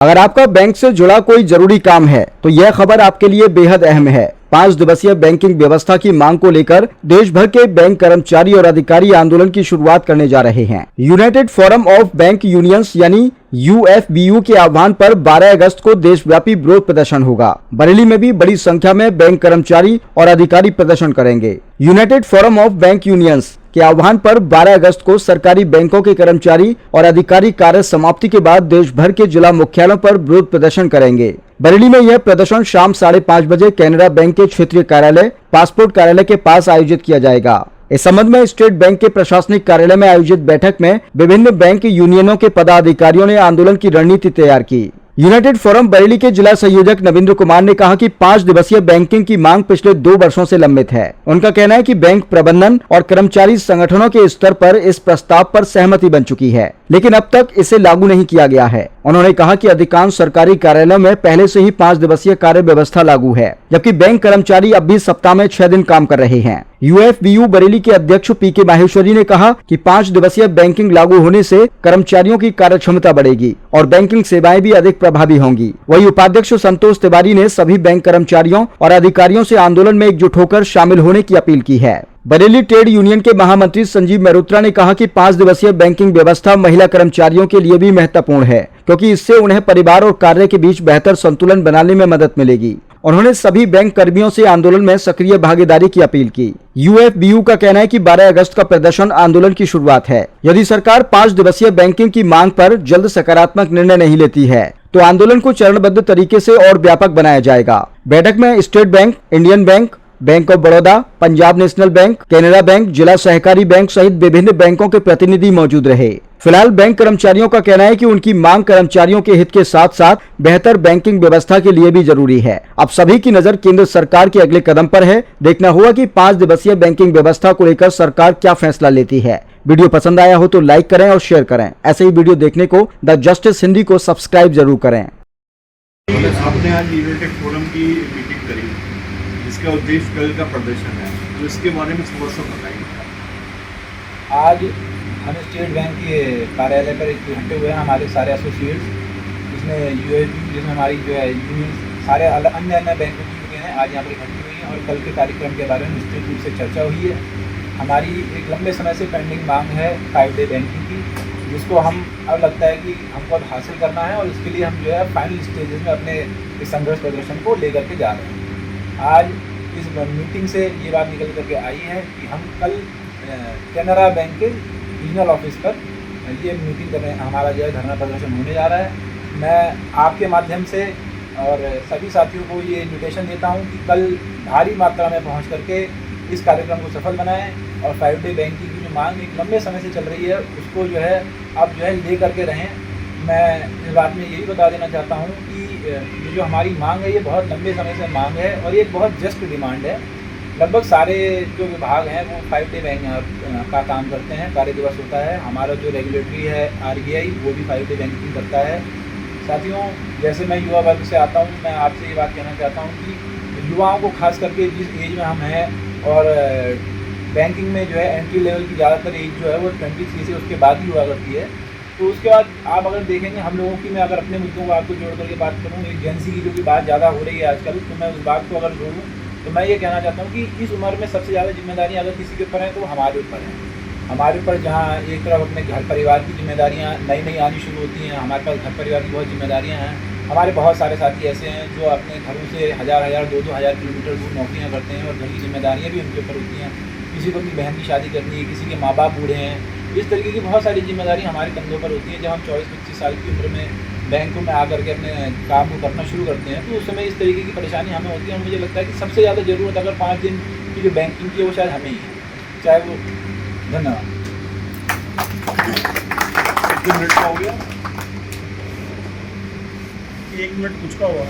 अगर आपका बैंक से जुड़ा कोई जरूरी काम है तो यह खबर आपके लिए बेहद अहम है। 5 दिवसीय बैंकिंग व्यवस्था की मांग को लेकर देश भर के बैंक कर्मचारी और अधिकारी आंदोलन की शुरुआत करने जा रहे हैं। United forum of bank unions यानी UFBU के आह्वान पर 12 अगस्त को देशव्यापी विरोध प्रदर्शन होगा। बरेली में भी बड़ी संख्या में बैंक कर्मचारी और अधिकारी प्रदर्शन करेंगे। United forum of bank unions के आह्वान पर 12 अगस्त को सरकारी बैंकों के कर्मचारी और अधिकारी कार्य समाप्ति के बाद देश भर के जिला मुख्यालयों पर विरोध प्रदर्शन करेंगे। बरेली में यह प्रदर्शन शाम 5:30 बजे कैनरा बैंक के क्षेत्रीय कार्यालय पासपोर्ट कार्यालय के पास आयोजित किया जाएगा। इस संबंध में स्टेट बैंक के प्रशासनिक कार्यालय में आयोजित बैठक में विभिन्न बैंक यूनियनों के पदाधिकारियों ने आंदोलन की रणनीति तैयार की। यूनाइटेड फोरम बरेली के जिला संयोजक नवींद्र कुमार ने कहा कि 5 दिवसीय बैंकिंग की मांग पिछले 2 वर्षों से लंबित है। उनका कहना है कि बैंक प्रबंधन और कर्मचारी संगठनों के स्तर पर इस प्रस्ताव पर सहमति बन चुकी है, लेकिन अब तक इसे लागू नहीं किया गया है। उन्होंने कहा कि अधिकांश सरकारी कार्यालयों में पहले से ही 5 दिवसीय कार्य व्यवस्था लागू है, जबकि बैंक कर्मचारी अब भी सप्ताह में 6 दिन काम कर रहे हैं। UFBU बरेली के अध्यक्ष PK माहेश्वरी ने कहा कि 5 दिवसीय बैंकिंग लागू होने से कर्मचारियों की कार्यक्षमता बढ़ेगी और बैंकिंग सेवाएं भी अधिक प्रभावी होंगी। वहीं उपाध्यक्ष संतोष तिवारी ने सभी बैंक कर्मचारियों और अधिकारियों से आंदोलन में एकजुट होकर शामिल होने की अपील की है। बरेली ट्रेड यूनियन के महामंत्री संजीव मेहरोत्रा ने कहा कि 5 दिवसीय बैंकिंग व्यवस्था महिला कर्मचारियों के लिए भी महत्वपूर्ण है, क्योंकि इससे उन्हें परिवार और कार्य के बीच बेहतर संतुलन बनाने में मदद मिलेगी। उन्होंने सभी बैंक कर्मियों से आंदोलन में सक्रिय भागीदारी की अपील की। UFBU का कहना है कि 12 अगस्त का प्रदर्शन आंदोलन की शुरुआत है। यदि सरकार 5 दिवसीय बैंकिंग की मांग पर जल्द सकारात्मक निर्णय नहीं लेती है तो आंदोलन को चरणबद्ध तरीके से और व्यापक बनाया जाएगा। बैठक में state bank, Indian bank, bank of Baroda, Punjab national bank, Canara bank, जिला सहकारी बैंक सहित विभिन्न बैंकों के प्रतिनिधि मौजूद रहे। फिलहाल बैंक कर्मचारियों का कहना है कि उनकी मांग कर्मचारियों के हित के साथ साथ बेहतर बैंकिंग व्यवस्था के लिए भी जरूरी है। अब सभी की नजर केंद्र सरकार के अगले कदम पर है। देखना होगा कि 5 दिवसीय बैंकिंग व्यवस्था को लेकर सरकार क्या फैसला लेती है। वीडियो पसंद आया हो तो लाइक करें और शेयर करें। ऐसे ही वीडियो देखने को द जस्टिस हिंदी को सब्सक्राइब जरूर करें। आपने आज यूनाइटेड फोरम की मीटिंग करी, जिसका उद्देश्य कल का प्रदर्शन है, तो इसके बारे में थोड़ा सा बताइए। आज हम स्टेट बैंक के कार्यालय पर इकट्ठे हुए हैं, हमारे सारे एसोसिएट्स, जिसमें UFBU, जिसमें हमारी जो है यूनियन, सारे अन्य बैंकों की यूनियन आज यहाँ पर इकट्ठी हुई हैं और कल के कार्यक्रम के बारे में विस्तृत रूप से चर्चा हुई है। हमारी एक लंबे समय से पेंडिंग मांग है 5 डे बैंकिंग की, जिसको हम अब लगता है कि हमको अब हासिल करना है और इसके लिए हम जो है फाइनल स्टेजेस में अपने इस संघर्ष प्रदर्शन को लेकर के जा रहे हैं। आज इस मीटिंग से ये बात निकल करके आई है कि हम कल कैनरा बैंक के रीजनल ऑफिस पर ये मीटिंग कर रहे हैं। हमारा जो है धरना प्रदर्शन होने जा रहा है। मैं आपके माध्यम से और सभी साथियों को ये इन्विटेशन देता हूँ कि कल भारी मात्रा में पहुँच करके इस कार्यक्रम को सफल बनाएं और 5 डे बैंकिंग की जो मांग एक लंबे समय से चल रही है उसको जो है अब जो है ले करके रहें। मैं इस बात में यही बता देना चाहता हूँ कि ये जो हमारी मांग है ये बहुत लंबे समय से मांग है और ये बहुत जस्ट डिमांड है। लगभग सारे जो विभाग हैं वो 5 डे बैंक का काम करते हैं, कार्य दिवस होता है। हमारा जो रेगुलेटरी है RBI वो भी 5 डे बैंकिंग करता है। साथियों, जैसे मैं युवा वर्ग से आता हूँ, मैं आपसे ये बात कहना चाहता हूँ कि युवाओं को खास करके जिस एज में हम हैं और बैंकिंग में जो है एंट्री लेवल की ज़्यादातर एज जो है वो 23 से उसके बाद ही हुआ करती है। तो उसके बाद आप अगर देखेंगे हम लोगों की, मैं अगर अपने मुद्दों को आपको जोड़ करके बात करूँ, एजेंसी की जो कि बात ज़्यादा हो रही है आजकल, तो मैं उस बात को अगर जोड़ूँ तो मैं ये कहना चाहता हूँ कि इस उम्र में सबसे ज़्यादा जिम्मेदारी अगर किसी के ऊपर है तो हमारे ऊपर है। हमारे ऊपर जहाँ एक तरफ अपने घर परिवार की जिम्मेदारियाँ नई नई आनी शुरू होती हैं, हमारे पास घर परिवार की बहुत जिम्मेदारियाँ हैं। हमारे बहुत सारे साथी ऐसे हैं जो अपने घरों से 1000-1000, 2-2000 किलोमीटर दूर नौकरियाँ करते हैं और घर की जिम्मेदारियाँ भी उनके ऊपर होती हैं। किसी को अपनी बहन की शादी करनी है, किसी के माँ बाप बूढ़े हैं, इस तरीके की बहुत सारी जिम्मेदारी हमारे कंधों पर होती है। जब हम 24-25 साल की उम्र में बैंकों में आकर के अपने काम को करना शुरू करते हैं तो उस समय इस तरीके की परेशानी हमें होती है। और मुझे लगता है कि सबसे ज़्यादा ज़रूरत अगर 5 दिन की जो बैंकिंग की है वो शायद हमें ही है, चाहे वो। धन्यवाद। कितने मिनट का हो गया? 1 मिनट कुछ का हुआ।